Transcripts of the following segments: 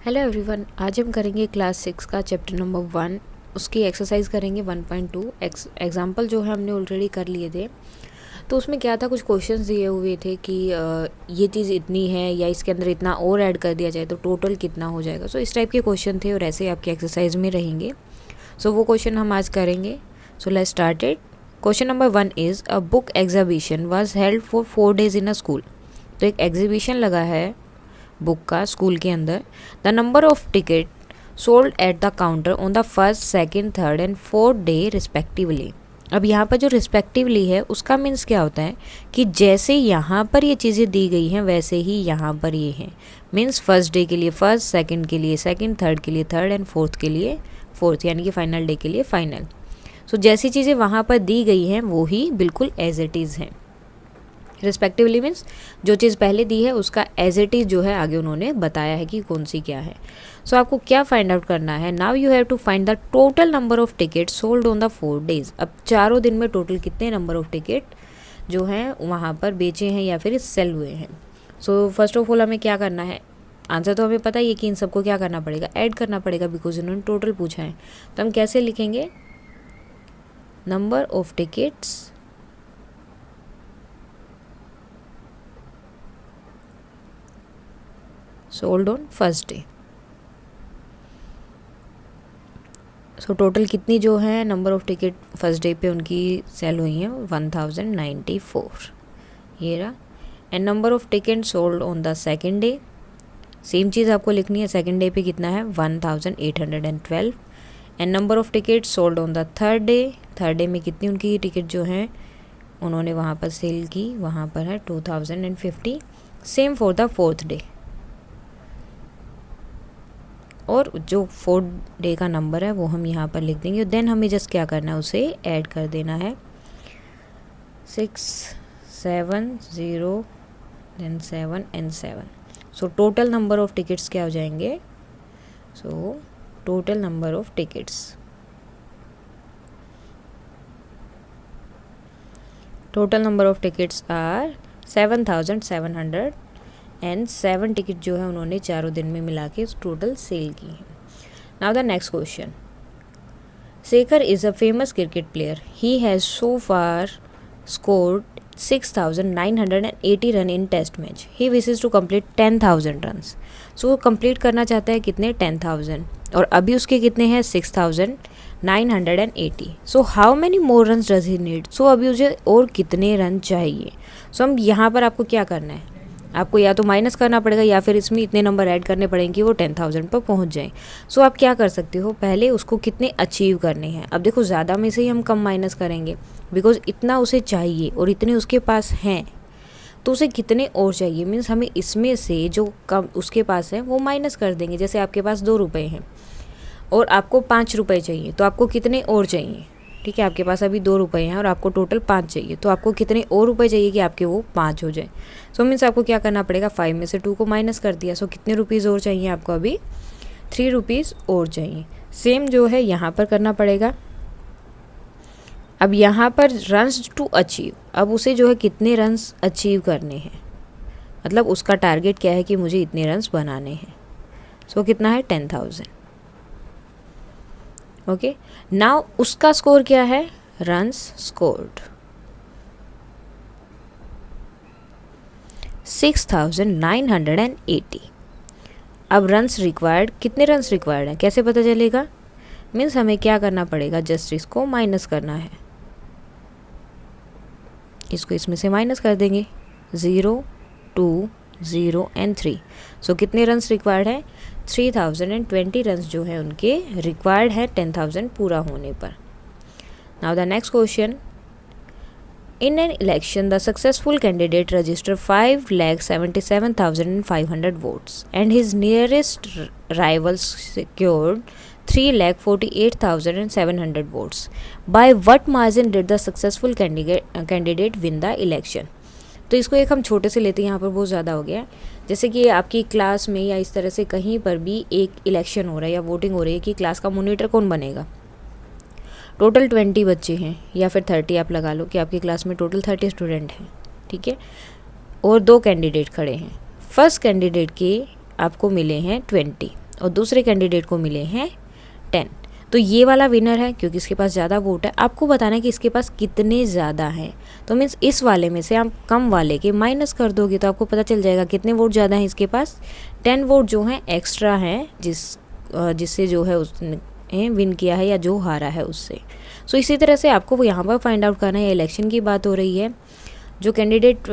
Hello everyone, आज हम करेंगे क्लास 6 का चैप्टर नंबर 1। उसकी एक्सरसाइज करेंगे 1.2। एग्जाम्पल जो है हमने ऑलरेडी कर लिए थे। तो उसमें क्या था, कुछ क्वेश्चंस दिए हुए थे कि ये चीज़ इतनी है या इसके अंदर इतना और ऐड कर दिया जाए तो टोटल कितना हो जाएगा। सो इस टाइप के क्वेश्चन थे और ऐसे आपकी एक्सरसाइज में रहेंगे। सो वो क्वेश्चन हम आज करेंगे। So let's start it. Question number 1 is a book exhibition was held for 4 days in a school. तो एक एग्जीबिशन लगा है बुक का स्कूल के अंदर। The number of ticket sold at the counter on the first, second, third and fourth day respectively. अब यहाँ पर जो रिस्पेक्टिवली है उसका मीन्स क्या होता है कि जैसे यहाँ पर ये चीज़ें दी गई हैं वैसे ही यहाँ पर ये हैं। मीन्स फर्स्ट डे के लिए फर्स्ट, सेकेंड के लिए सेकेंड, थर्ड के लिए थर्ड एंड फोर्थ के लिए फोर्थ, यानी कि फाइनल डे के लिए फाइनल। सो जैसी चीज़ें वहाँ पर दी गई हैं वो ही बिल्कुल एज इट इज़ हैं। रिस्पेक्टिवली मीन्स जो चीज़ पहले दी है उसका एज इट इज़ जो है आगे उन्होंने बताया है कि कौन सी क्या है। सो आपको क्या फाइंड आउट करना है, now you have to find the total number of ticket sold on the 4 days। अब चारों दिन में टोटल कितने नंबर ऑफ टिकट जो हैं वहाँ पर बेचे हैं या फिर सेल हुए हैं। सो फर्स्ट ऑफ ऑल हमें क्या करना है, आंसर तो हमें पता ही है कि इन सबको क्या करना पड़ेगा, ऐड करना पड़ेगा, बिकॉज इन्होंने टोटल पूछा है। तो हम कैसे लिखेंगे, number of tickets sold on first day. So total कितनी जो है number of ticket first day पे उनकी सेल हुई हैं 1094, ये रहा। And number of ticket sold on the second day, same चीज़ आपको लिखनी है। सेकेंड डे पे कितना है 1812। And number of ticket sold on the third day में कितनी उनकी टिकट जो हैं उन्होंने वहाँ पर सेल की, वहाँ पर है 2050। Same for the fourth day. और जो फोर्थ डे का नंबर है वो हम यहाँ पर लिख देंगे। देन हमें जस्ट क्या करना है, उसे ऐड कर देना है 670 then 7 and 7। So total number of tickets क्या हो जाएंगे, so total number of tickets are 7700 and 7 ticket जो है उन्होंने चारों दिन में मिला के टोटल सेल की है। Now the next question, Shekhar is a famous cricket player. He has so far scored 6980 run in test match. He wishes to complete 10,000 runs. So वो कंप्लीट करना चाहता है कितने, 10,000, और अभी उसके कितने हैं 6980। So how many more runs does he need. So अभी उसे और कितने रन चाहिए। सो हम यहाँ पर आपको क्या करना है, आपको या तो माइनस करना पड़ेगा या फिर इसमें इतने नंबर ऐड करने पड़ेंगे कि वो 10,000 पर पहुंच जाएं। सो आप क्या कर सकते हो, पहले उसको कितने अचीव करने हैं। अब देखो ज़्यादा में से ही हम कम माइनस करेंगे, बिकॉज इतना उसे चाहिए और इतने उसके पास हैं, तो उसे कितने और चाहिए। मीन्स हमें इसमें से जो कम उसके पास है वो माइनस कर देंगे। जैसे आपके पास 2 रुपये हैं और आपको 5 रुपये चाहिए, तो आपको कितने और चाहिए। ठीक है, आपके पास अभी 2 रुपये हैं और आपको टोटल 5 चाहिए, तो आपको कितने और रुपये चाहिए कि आपके वो 5 हो जाए। सो मीन्स आपको क्या करना पड़ेगा, 5 में से 2 को माइनस कर दिया। सो कितने रुपीज़ और चाहिए आपको, अभी 3 रुपीज़ और चाहिए। सेम जो है यहाँ पर करना पड़ेगा। अब यहाँ पर रन्स टू अचीव, अब उसे जो है कितने रन्स अचीव करने हैं, मतलब उसका टारगेट क्या है कि मुझे इतने रन्स बनाने हैं। सो कितना है 10,000। ओके, नाउ उसका स्कोर क्या है, रन्स स्कोर्ड 6980। अब रन्स रिक्वायर्ड, कितने रन्स रिक्वायर्ड हैं कैसे पता चलेगा, मीन्स हमें क्या करना पड़ेगा, जस्ट इसको माइनस करना है। इसको इसमें से माइनस कर देंगे, 0, 2, 0 एंड 3। सो कितने रन्स रिक्वायर्ड है, 3020 रन्स जो है उनके रिक्वायर्ड है 10,000 पूरा होने पर। Now the next question, in an election the successful candidate register 5,77,500 votes and his nearest rival secured 3,48,700 votes. By what margin did the successful candidate win the election. तो इसको एक हम छोटे से लेते हैं, यहाँ पर बहुत ज़्यादा हो गया। जैसे कि आपकी क्लास में या इस तरह से कहीं पर भी एक इलेक्शन हो रहा है या वोटिंग हो रही है कि क्लास का मॉनिटर कौन बनेगा। टोटल 20 बच्चे हैं या फिर 30 आप लगा लो कि आपकी क्लास में टोटल 30 स्टूडेंट हैं, ठीक है, और 2 कैंडिडेट खड़े हैं। फर्स्ट कैंडिडेट के आपको मिले हैं 20 और दूसरे कैंडिडेट को मिले हैं 10। तो ये वाला विनर है क्योंकि इसके पास ज़्यादा वोट है। आपको बताना है कि इसके पास कितने ज़्यादा हैं। तो मीन्स इस वाले में से आप कम वाले के माइनस कर दोगे तो आपको पता चल जाएगा कितने वोट ज़्यादा हैं इसके पास। 10 वोट जो हैं एक्स्ट्रा हैं जिससे जो है उसने विन किया है या जो हारा है उससे। सो इसी तरह से आपको यहाँ पर फाइंड आउट करना है। इलेक्शन की बात हो रही है, जो कैंडिडेट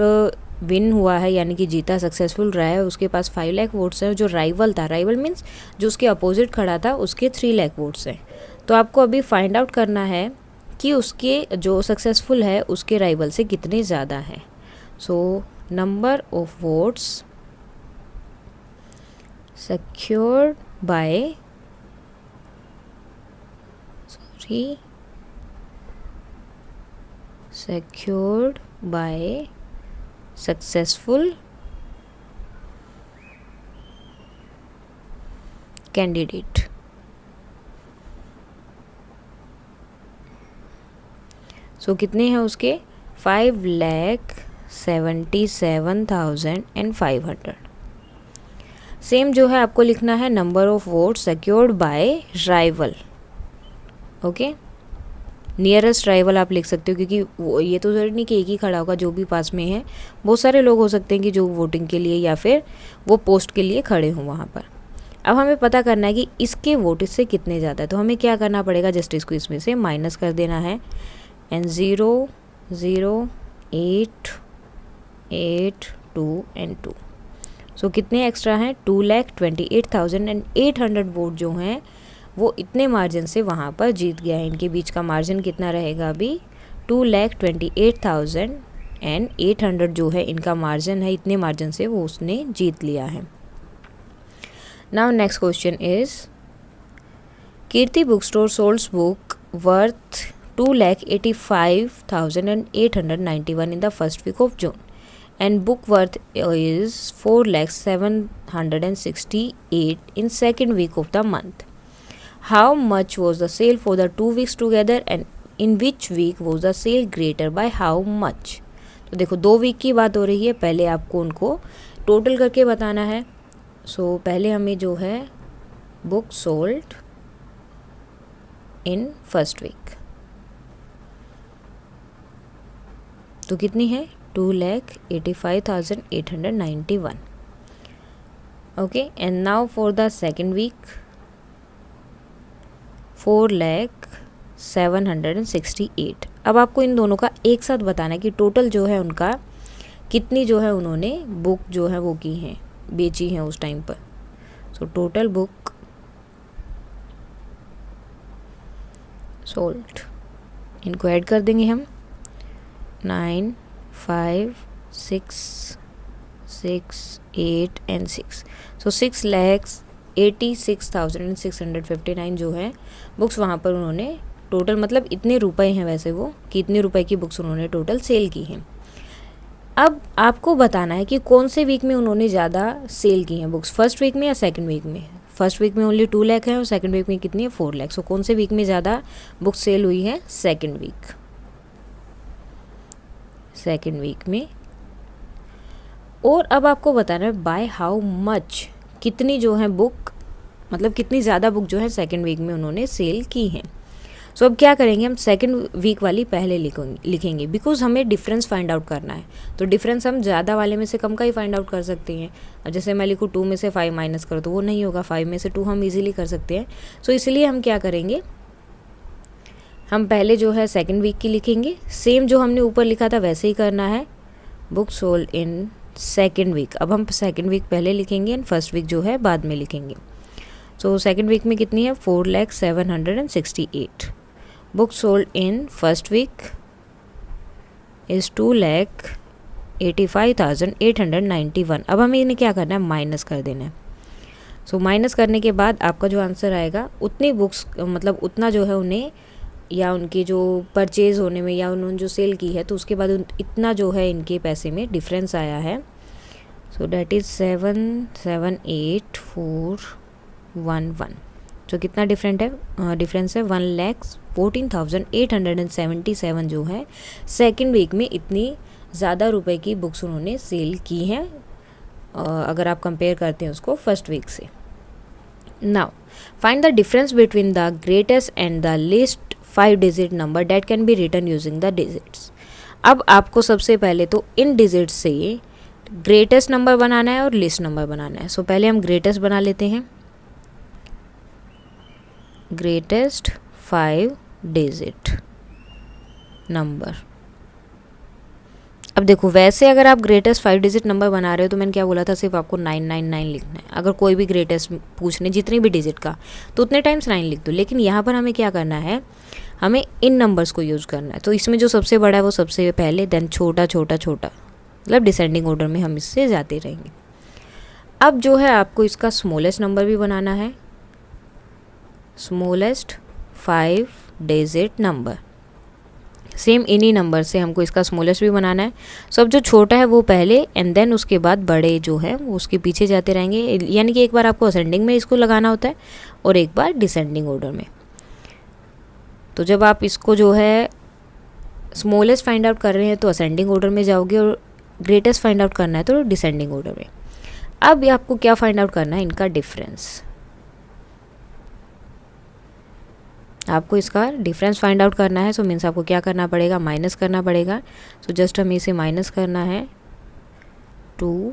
विन हुआ है यानी कि जीता, सक्सेसफुल रहा है, उसके पास 5 लाख वोट्स हैं। जो राइवल था, राइवल मीन्स जो उसके अपोजिट खड़ा था, उसके 3 लाख वोट्स हैं। तो आपको अभी फाइंड आउट करना है कि उसके जो सक्सेसफुल है उसके राइवल से कितने ज़्यादा हैं। So number of votes secured by successful candidate। सो कितने हैं उसके 5,77,500। सेम जो है आपको लिखना है number of vote secured by rival. Okay, nearest rival आप लिख सकते हो क्योंकि ये तो ज़रूरी नहीं कि एक ही खड़ा होगा, जो भी पास में है। बहुत सारे लोग हो सकते हैं कि जो वोटिंग के लिए या फिर वो पोस्ट के लिए खड़े हों वहाँ पर। अब हमें पता करना है कि इसके वोट इससे कितने ज़्यादा है। तो हमें क्या करना पड़ेगा, जस्ट इसको इसमें से माइनस कर देना है। And 0, 0, 8, 8, 2 and 2। सो कितने एक्स्ट्रा हैं, 2,28,800 वोट जो हैं वो इतने मार्जिन से वहाँ पर जीत गया है। इनके बीच का मार्जिन कितना रहेगा अभी, 2,28,800 जो है इनका मार्जिन है। इतने मार्जिन से वो उसने जीत लिया है। Now next question is, Kirti book store solds book worth 2,85,891 in the first week of June and book worth is 4,768 in second week of the month. How much was the sale for the 2 weeks together and in which week was the sale greater by how much? तो देखो 2 week की बात हो रही है, पहले आपको उनको टोटल करके बताना है। सो पहले हमें जो है book sold in first week तो कितनी है, 2,85,891। Okay, and now for the second week 4,768। अब आपको इन दोनों का एक साथ बताना है कि टोटल जो है उनका कितनी जो है उन्होंने बुक जो है वो की हैं, बेची हैं उस टाइम पर। सो टोटल बुक सोल्ड, इनको ऐड कर देंगे हम, 9, 5, 6, 6, 8 एंड 6। सो 6,86,659 जो है बुक्स वहाँ पर उन्होंने टोटल, मतलब इतने रुपए हैं वैसे वो, कि इतने रुपए की बुक्स उन्होंने टोटल सेल की हैं। अब आपको बताना है कि कौन से वीक में उन्होंने ज़्यादा सेल की हैं बुक्स, फर्स्ट वीक में या सेकंड वीक में। फर्स्ट वीक में ओनली 2 लाख है और सेकंड वीक में कितनी है, 4 लाख। सो कौन से वीक में ज़्यादा बुक्स सेल हुई है, सेकंड वीक में। और अब आपको बताना है बाय हाउ मच, कितनी जो है बुक, मतलब कितनी ज़्यादा बुक जो है सेकंड वीक में उन्होंने सेल की हैं। सो अब क्या करेंगे, हम सेकंड वीक वाली पहले लिखेंगे बिकॉज हमें डिफरेंस फाइंड आउट करना है। तो डिफरेंस हम ज़्यादा वाले में से कम का ही फाइंड आउट कर सकते हैं। अब जैसे मैं लिखूँ 2 में से 5 माइनस करो तो वो नहीं होगा, 5 में से 2 हम इजीली कर सकते हैं। सो इसलिए हम क्या करेंगे, हम पहले जो है सेकंड वीक की लिखेंगे, सेम जो हमने ऊपर लिखा था वैसे ही करना है, book sold in second week. अब हम सेकंड वीक पहले लिखेंगे एंड फर्स्ट वीक जो है बाद में लिखेंगे। सो सेकंड वीक में कितनी है, 4,768। Book sold in first week is 2,85,891। अब हमें इन्हें क्या करना है, माइनस कर देना है। सो माइनस करने के बाद आपका जो आंसर आएगा, उतनी बुक्स, मतलब उतना जो है उन्हें, या उनके जो परचेज़ होने में या उन्होंने जो सेल की है तो उसके बाद इतना जो है इनके पैसे में डिफरेंस आया है। So that is 7,78411। जो कितना डिफरेंस है 1,14,877 जो है सेकंड वीक में इतनी ज़्यादा रुपए की बुक्स उन्होंने सेल की हैं, अगर आप कंपेयर करते हैं उसको फर्स्ट वीक से। Now find the difference between the greatest and the least 5 digit number that can be written using the digits. अब आपको सबसे पहले तो इन डिजिट से ग्रेटेस्ट नंबर बनाना है और लीस्ट नंबर बनाना है। सो पहले हम ग्रेटेस्ट बना लेते हैं, ग्रेटेस्ट 5 डिजिट नंबर। अब देखो, वैसे अगर आप ग्रेटेस्ट 5 डिजिट नंबर बना रहे हो तो मैंने क्या बोला था, सिर्फ आपको 999 लिखना है। अगर कोई भी ग्रेटेस्ट पूछने जितनी भी डिजिट का, तो उतने टाइम्स 9 लिख दो। लेकिन यहाँ पर हमें क्या करना है, हमें इन नंबर्स को यूज़ करना है। तो इसमें जो सबसे बड़ा है वो सबसे पहले, देन छोटा छोटा छोटा, मतलब डिसेंडिंग ऑर्डर में हम इससे जाते रहेंगे। अब जो है आपको इसका स्मॉलेस्ट नंबर भी बनाना है, स्मॉलेस्ट 5 डिजिट नंबर। सेम इन्हीं नंबर से हमको इसका स्मॉलेस्ट भी बनाना है। सो अब जो छोटा है वो पहले, एंड देन उसके बाद बड़े जो है वो उसके पीछे जाते रहेंगे। यानी कि एक बार आपको असेंडिंग में इसको लगाना होता है और एक बार डिसेंडिंग ऑर्डर में। तो जब आप इसको जो है स्मॉलेस्ट फाइंड आउट कर रहे हैं तो असेंडिंग ऑर्डर में जाओगे, और ग्रेटेस्ट फाइंड आउट करना है तो डिसेंडिंग ऑर्डर में। अब आपको क्या फाइंड आउट करना है, इनका डिफरेंस। आपको इसका डिफरेंस फाइंड आउट करना है। सो मीन्स आपको क्या करना पड़ेगा, माइनस करना पड़ेगा। सो जस्ट हमें इसे माइनस करना है 2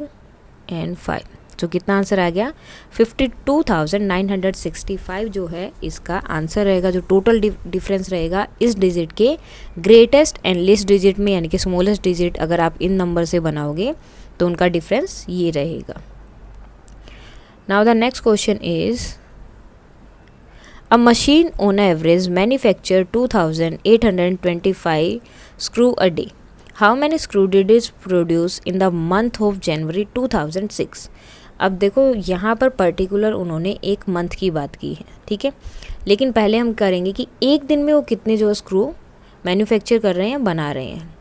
and 5। तो कितना आंसर आ गया, 52,965 जो है इसका आंसर रहेगा। जो टोटल डिफरेंस रहेगा इस डिजिट के ग्रेटेस्ट एंड लीस्ट डिजिट में, यानी कि स्मॉलेस्ट डिजिट अगर आप इन नंबर से बनाओगे तो उनका डिफरेंस ये रहेगा। Now the next question is, a machine on average manufacture 2,825 screw a day. How many screw did it produce in the month of January 2006? अब देखो यहाँ पर पर्टिकुलर उन्होंने एक मंथ की बात की है, ठीक है। लेकिन पहले हम करेंगे कि एक दिन में वो कितने जो स्क्रू मैन्युफैक्चर कर रहे हैं, बना रहे हैं।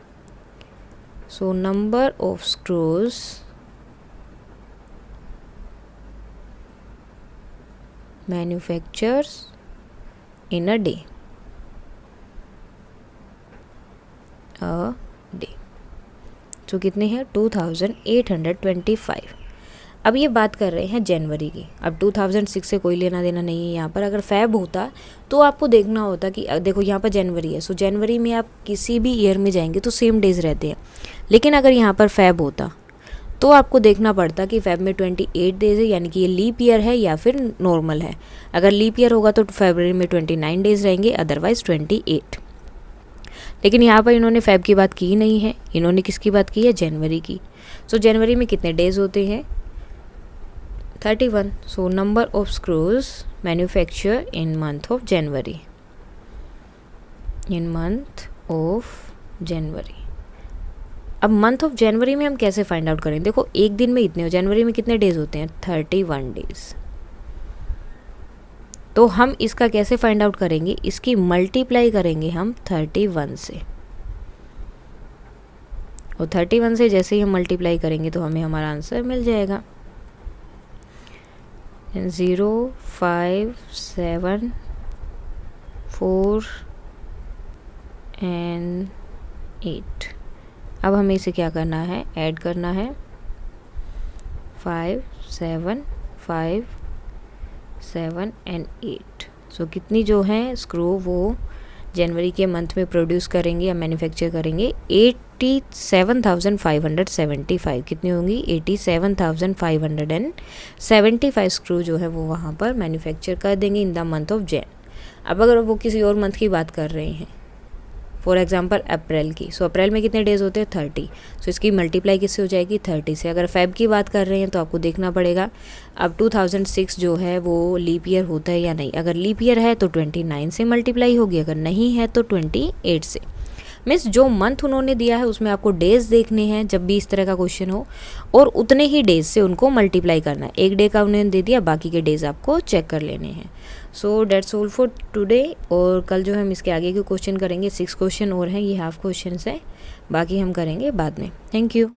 So number of screws manufactures in a day, तो कितने हैं 2825। अब ये बात कर रहे हैं जनवरी की। अब 2006 से कोई लेना देना नहीं है यहाँ पर। अगर फैब होता तो आपको देखना होता कि देखो यहाँ पर जनवरी है, सो जनवरी में आप किसी भी ईयर में जाएंगे तो सेम डेज रहते हैं। लेकिन अगर यहाँ पर फैब होता तो आपको देखना पड़ता कि फेब में 28 डेज है, यानी कि ये लीप ईयर है या फिर नॉर्मल है। अगर लीप ईयर होगा तो फरवरी में 29 डेज रहेंगे, अदरवाइज 28। लेकिन यहाँ पर इन्होंने फेब की बात की नहीं है, इन्होंने किसकी बात की है, जनवरी की। सो जनवरी में कितने डेज होते हैं, 31। So number of screws manufacture in month of January, in month of January. अब मंथ ऑफ जनवरी में हम कैसे फाइंड आउट करें, देखो एक दिन में इतने हो, जनवरी में कितने डेज होते हैं, 31 डेज। तो हम इसका कैसे फाइंड आउट करेंगे, इसकी मल्टीप्लाई करेंगे हम 31 से, और 31 से जैसे ही हम मल्टीप्लाई करेंगे तो हमें हमारा आंसर मिल जाएगा 0, 5, 7, 4 and 8। अब हमें इसे क्या करना है, ऐड करना है 5, 7, 5, 7 and 8। सो कितनी जो है स्क्रू वो जनवरी के मंथ में प्रोड्यूस करेंगे या मैन्युफैक्चर करेंगे, 87,575। कितनी होंगी, 87,575 स्क्रू जो है वो वहाँ पर मैन्युफैक्चर कर देंगे in the month of Jain. अब अगर वो किसी और मंथ की बात कर रहे हैं, फॉर एग्जांपल अप्रैल की, सो अप्रैल में कितने डेज होते हैं, 30। सो इसकी मल्टीप्लाई किससे हो जाएगी, 30 से। अगर फेब की बात कर रहे हैं तो आपको देखना पड़ेगा अब 2006 जो है वो लीप ईयर होता है या नहीं। अगर लीप ईयर है तो 29 से मल्टीप्लाई होगी, अगर नहीं है तो 28 से। मीन्स जो मंथ उन्होंने दिया है उसमें आपको डेज देखने हैं जब भी इस तरह का क्वेश्चन हो, और उतने ही डेज से उनको मल्टीप्लाई करना है। एक डे का उन्होंने दे दिया, बाकी के डेज आपको चेक कर लेने हैं। So that's all for today. और कल जो है हम इसके आगे के क्वेश्चन करेंगे, 6 क्वेश्चन और हैं, ये हाफ क्वेश्चन है, बाकी हम करेंगे बाद में। Thank you.